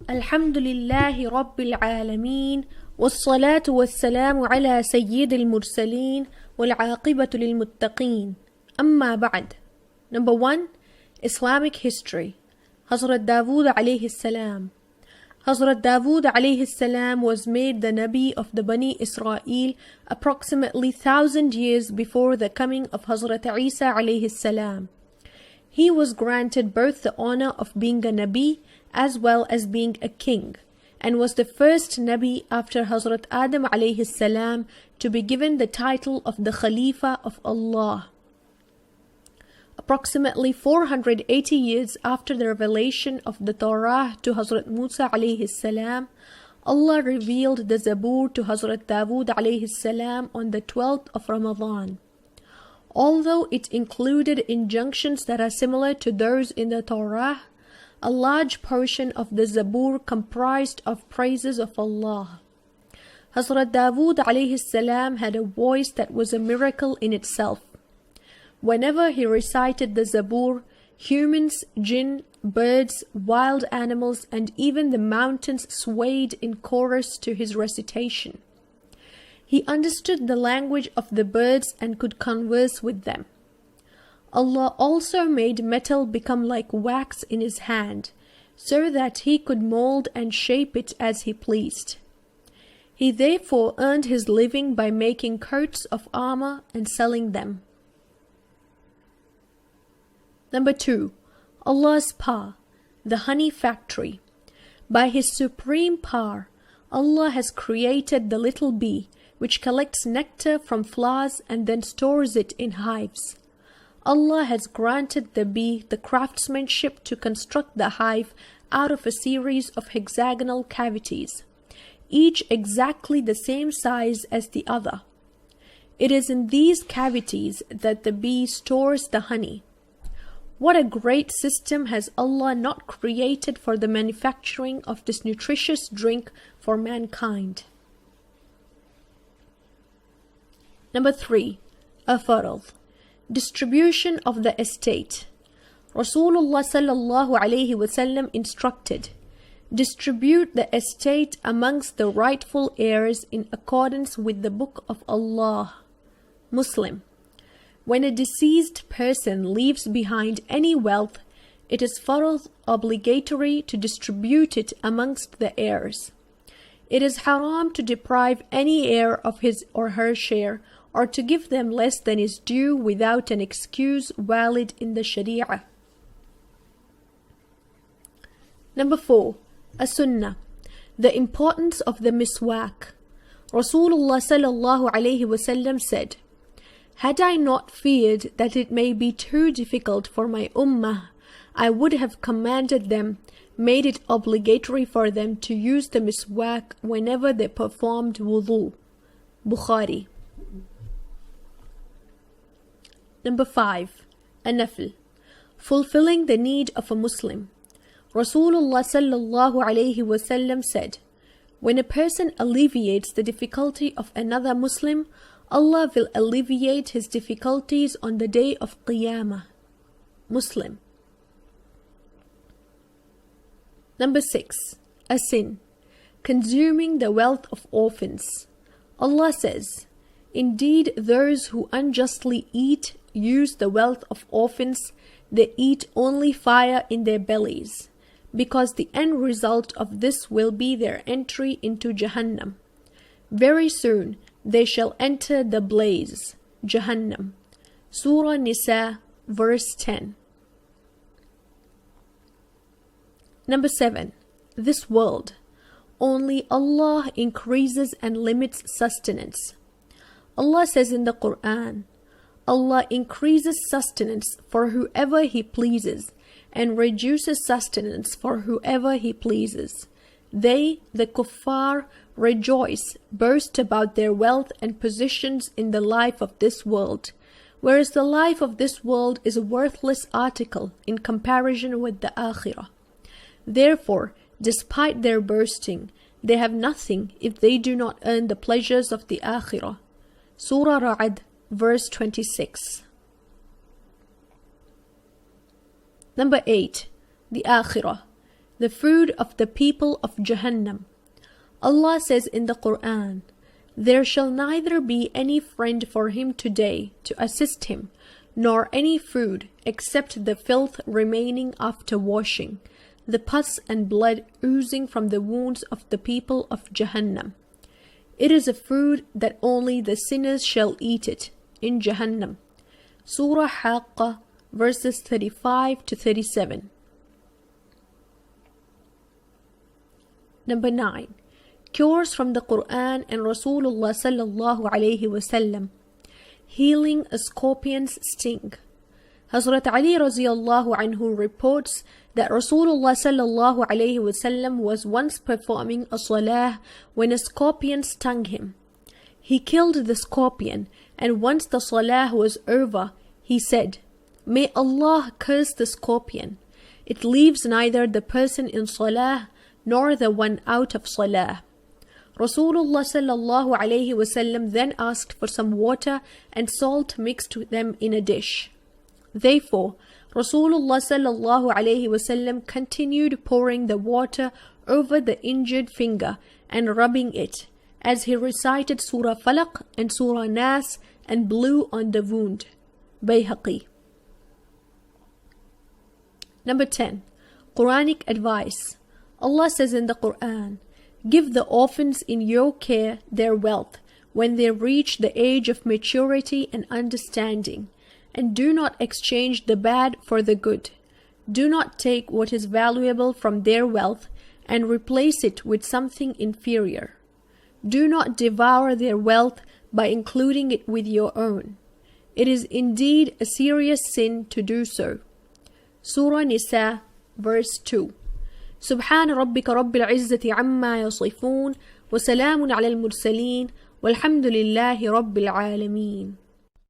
الحمد لله رب العالمين والصلاة والسلام على سيد المرسلين والعاقبة للمتقين أما بعد. Number 1. Islamic history. Hazrat Dawood alayhi salam. Hazrat Dawood alayhi salam was made the Nabi of the Bani Israel approximately 1,000 years before the coming of Hazrat Isa alayhi salam. He was granted both the honor of being a Nabi as well as being a king, and was the first Nabi after Hazrat Adam alayhi salam to be given the title of the Khalifa of Allah. Approximately 480 years after the revelation of the Torah to Hazrat Musa alayhi salam, Allah revealed the Zabur to Hazrat Dawood alayhi salam on the 12th of Ramadan. Although it included injunctions that are similar to those in the Torah, a large portion of the Zabur comprised of praises of Allah. Hazrat Dawood alayhi salam had a voice that was a miracle in itself. Whenever he recited the Zabur, humans, jinn, birds, wild animals, and even the mountains swayed in chorus to his recitation. He understood the language of the birds and could converse with them. Allah also made metal become like wax in his hand, so that he could mold and shape it as he pleased. He therefore earned his living by making coats of armor and selling them. Number 2. Allah's power, the honey factory. By His supreme power, Allah has created the little bee, which collects nectar from flowers and then stores it in hives. Allah has granted the bee the craftsmanship to construct the hive out of a series of hexagonal cavities, each exactly the same size as the other. It is in these cavities that the bee stores the honey. What a great system has Allah not created for the manufacturing of this nutritious drink for mankind. Number 3. Farad. Distribution of the estate. Rasulullah sallallahu alayhi wasallam instructed, distribute the estate amongst the rightful heirs in accordance with the book of Allah. Muslim. When a deceased person leaves behind any wealth, it is farad obligatory to distribute it amongst the heirs. It is haram to deprive any heir of his or her share, or to give them less than is due without an excuse valid in the Sharia. Number 4. As-Sunnah. The importance of the Miswak. Rasulullah sallallahu alayhi wasallam said, had I not feared that it may be too difficult for my ummah, I would have commanded them, made it obligatory for them to use the Miswak whenever they performed wudu. Bukhari. Number 5. An-Nafl. Fulfilling the need of a Muslim. Rasulullah sallallahu alayhi wasallam said, when a person alleviates the difficulty of another Muslim, Allah will alleviate his difficulties on the day of Qiyamah. Muslim. Number 6. A sin. Consuming the wealth of orphans. Allah says, indeed those who unjustly use the wealth of orphans, they eat only fire in their bellies, because the end result of this will be their entry into Jahannam. Very soon they shall enter the blaze, Jahannam. Surah Nisa, verse 10. Number 7. This world. Only Allah increases and limits sustenance. Allah says in the Quran, Allah increases sustenance for whoever He pleases, and reduces sustenance for whoever He pleases. They, the kuffar, rejoice, boast about their wealth and positions in the life of this world, whereas the life of this world is a worthless article in comparison with the Achira. Therefore, despite their boasting, they have nothing if they do not earn the pleasures of the Akhirah. Surah Ra'ad, verse 26. Number 8. The Akhirah. the food of the people of Jahannam. Allah says in the Quran, "There shall neither be any friend for him today to assist him, nor any food except the filth remaining after washing, the pus and blood oozing from the wounds of the people of Jahannam. It is a food that only the sinners shall eat it in Jahannam." Surah Haqqah, verses 35 to 37. Number 9. Cures from the Quran and Rasulullah sallallahu alayhi wasallam. Healing a scorpion's sting. Hazrat Ali radiallahu anhu reports that Rasulullah sallallahu alayhi wasallam was once performing a salah when a scorpion stung him. He killed the scorpion, and once the salah was over, he said, "May Allah curse the scorpion. It leaves neither the person in salah nor the one out of salah." Rasulullah sallallahu alayhi wasallam then asked for some water and salt mixed with them in a dish. Therefore, Rasulullah sallallahu alayhi wasallam continued pouring the water over the injured finger and rubbing it, as he recited Surah Falaq and Surah Nas and blew on the wound. Bayhaqi. Number 10. Quranic Advice. Allah says in the Quran, "Give the orphans in your care their wealth when they reach the age of maturity and understanding, and do not exchange the bad for the good. Do not take what is valuable from their wealth and replace it with something inferior. Do not devour their wealth by including it with your own. It is indeed a serious sin to do so." Surah Nisa, verse 2. سبحان ربك رب العزة عما يصفون وسلام على المرسلين والحمد لله رب العالمين.